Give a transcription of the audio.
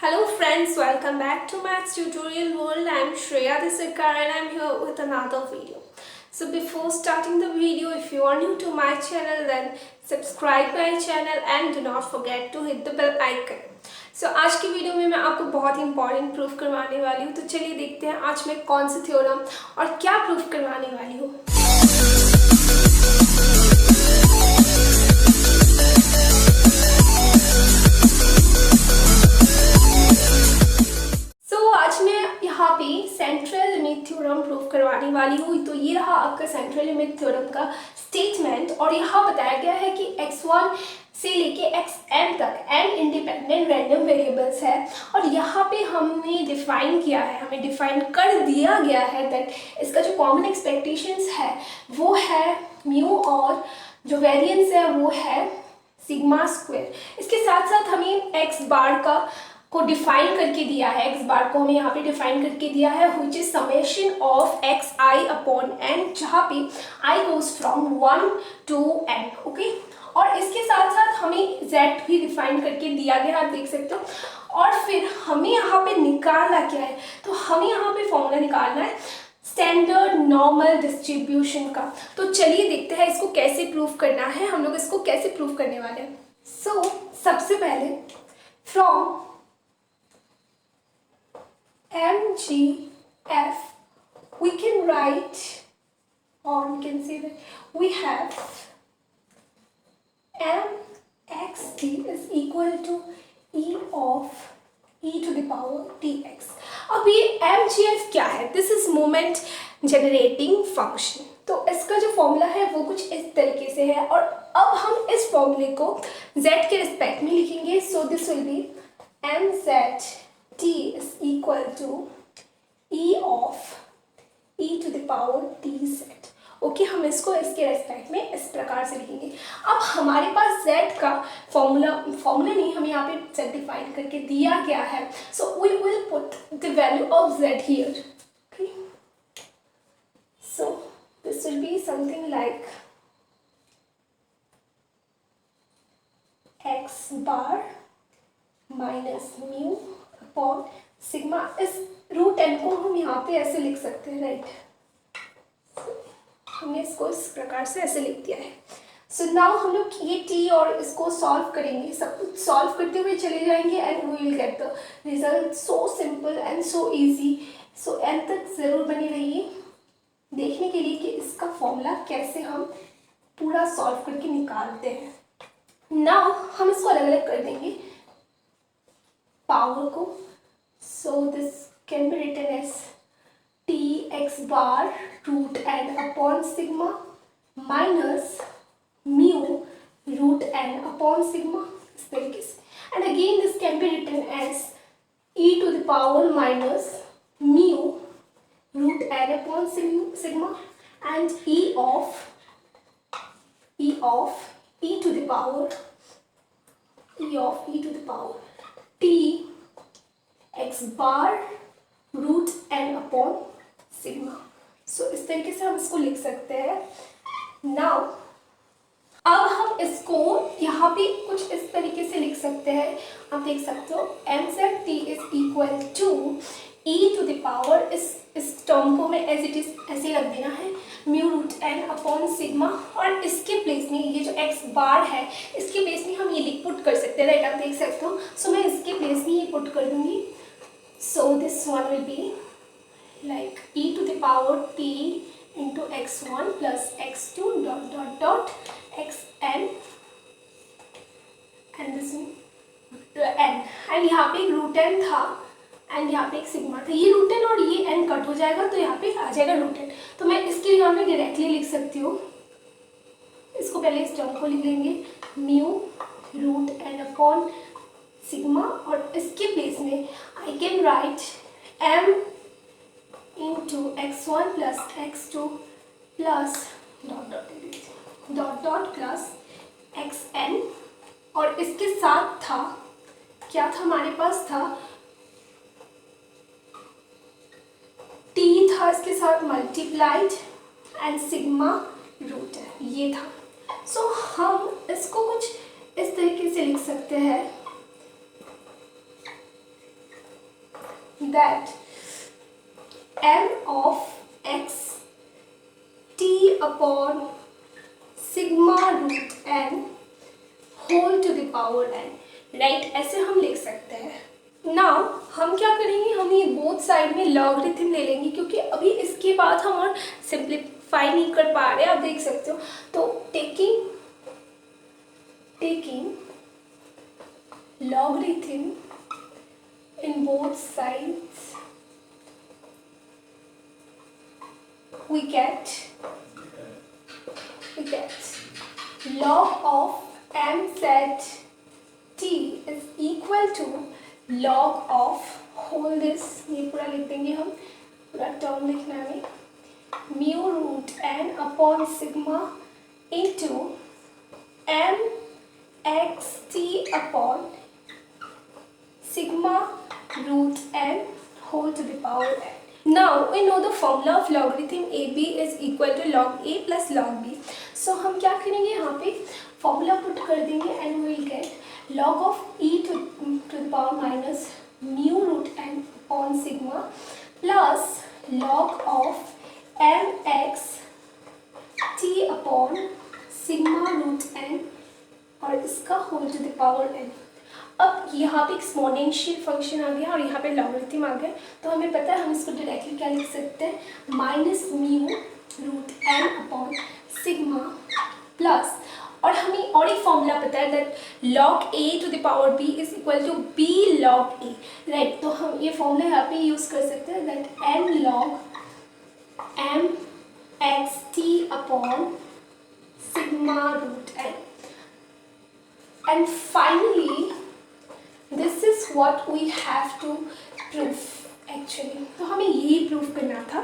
Hello friends, welcome back to Maths Tutorial World. I am Shreya Desirkar and I am here with another video. So before starting the video, if you are new to my channel then subscribe my channel and do not forget to hit the bell icon. So आज की video में मैं आपको बहुत ही important proof करवाने वाली हूँ। तो चलिए देखते हैं आज मैं कौन सी थ्योरम और क्या प्रूफ करवाने वाली हूँ। यहाँ पे सेंट्रल लिमिट थ्योरम प्रूफ करवाने वाली हूँ। तो ये रहा आपका सेंट्रल लिमिट थ्योरम का स्टेटमेंट और यहाँ बताया गया है कि x1 से लेके xn तक n इंडिपेंडेंट रैंडम वेरिएबल्स है और यहाँ पे हमने डिफाइन किया है, हमें डिफाइन कर दिया गया है दैट इसका जो कॉमन एक्सपेक्टेशंस है वो है म्यू और जो वेरिएंस है वो है सिग्मा स्क्वायर। इसके साथ साथ हमें x बार को डिफाइन करके दिया है, x बार को हमें यहाँ पे डिफाइन करके दिया है which is summation of xi upon n, जहाँ पे i goes from 1 to n, okay. और इसके साथ साथ हमें z भी डिफाइन करके दिया गया, आप देख सकते हो। और फिर हमें यहाँ पे निकालना क्या है, तो हमें यहाँ पे फॉर्मूला निकालना है स्टैंडर्ड नॉर्मल डिस्ट्रीब्यूशन का। तो चलिए देखते हैं इसको कैसे प्रूफ करना है, हम लोग इसको कैसे प्रूफ करने वाले हैं। सो सबसे पहले from MGF we can write or we can say that we have mxt is equal to e of e to the power dx। अब ये MGF क्या है? This is moment generating function। तो इसका जो फॉर्मूला है वो कुछ इस तरीके से है और अब हम इस फॉर्मूले को z के रिस्पेक्ट में लिखेंगे। सो this will B mz t is equal to e of e to the power dz। Okay, हम इसको इसके रेस्पेक्ट में इस प्रकार से लिखेंगे। अब हमारे पास z का फॉर्मूला नहीं, हमें यहाँ पे z डिफाइन करके दिया गया है। So we will put the value of z here. Okay, so this will be something like x bar minus mu upon sigma. इस रूट एन को हम यहाँ पे ऐसे लिख सकते हैं, राइट। हमने इसको इस प्रकार से ऐसे लिख दिया है। सो नाउ हम लोग ये टी और इसको सॉल्व करेंगे, सब कुछ सॉल्व करते हुए चले जाएंगे and we will get the result. So simple and so easy. So end तक ज़रूर बने रहिए देखने के लिए कि इसका फॉर्मूला कैसे हम पूरा सॉल्व करके निकालते हैं। नाउ हम इसको अलग अलग कर देंगे पावर को। So this can be written as T X bar root N upon sigma minus mu root N upon sigma, इस तरीके से। And again this can be written as E to the power minus mu root N upon sigma and E of E to the power t x bar root N upon sigma. So इस तरीके से हम इसको लिख सकते हैं। Now अब हम इसको यहाँ पे कुछ इस तरीके से लिख सकते हैं, आप देख सकते हो mz t is equal to e to the power, इस टर्म को मैं एज इट इज ऐसे रख देना है, mu root N upon sigma. और इसके प्लेस में ये जो x बार है इसके प्लेस में हम ये पुट कर सकते हैं, राइट, आप देख सकते हो। सो मैं इसके प्लेस में ये पुट कर दूंगी। So this one will be like e to the power t into x1 plus x2 dot dot dot xn and this n। And यहाँ पे एक रूट एन था एंड यहाँ पे एक सिग्मा था। ये रूट एन और ये एन कट हो जाएगा तो यहाँ पे आ जाएगा रूट एन। तो मैं इसके यहाँ पे डायरेक्टली लिख सकती हूँ, इसको पहले इस टर्म को लिख लेंगे mu root N upon sigma और इसके प्लेस में I can write m into x1 plus x2 plus dot dot plus xn। और इसके साथ था क्या था, हमारे पास था t था, इसके साथ मल्टीप्लाइड एंड सिग्मा रूट है, ये था। सो हम इसको कुछ इस तरीके से लिख सकते हैं that m of x t upon sigma root n whole to the power n, right, ऐसे हम लिख सकते हैं। नाउ हम क्या करेंगे, हम ये बोथ साइड में लॉगरिथम ले लेंगे, क्योंकि अभी इसके बाद हम और सिंप्लीफाई नहीं कर पा रहे, आप देख सकते हो। तो taking logarithm in both sides, we get log of mz t is equal to log of whole this, ये पूरा लिख देंगे हम, पूरा टर्म लिखना है, mu root n upon sigma into m x t upon sigma root n whole to the power n. Now we know the formula of logarithm AB is equal to log A plus log B. So हम क्या करेंगे, यहाँ पे formula put कर देंगे and we will get log of e to the power minus mu root n upon sigma plus log of mx t upon sigma root n और इसका whole to the power n। अब यहाँ पे exponential function आ गया और यहाँ पे logarithm आ गया, तो हमें पता है हम इसको डायरेक्टली क्या लिख सकते हैं, minus mu root n upon sigma plus, और हमें और एक फॉर्मूला पता है that log a to the power b is equal to b log a, right. तो हम ये फॉर्मूला यहाँ पे यूज़ कर सकते हैं that n log m x t upon sigma root n। And finally, this is what we have to prove actually. तो हमें यही प्रूव करना था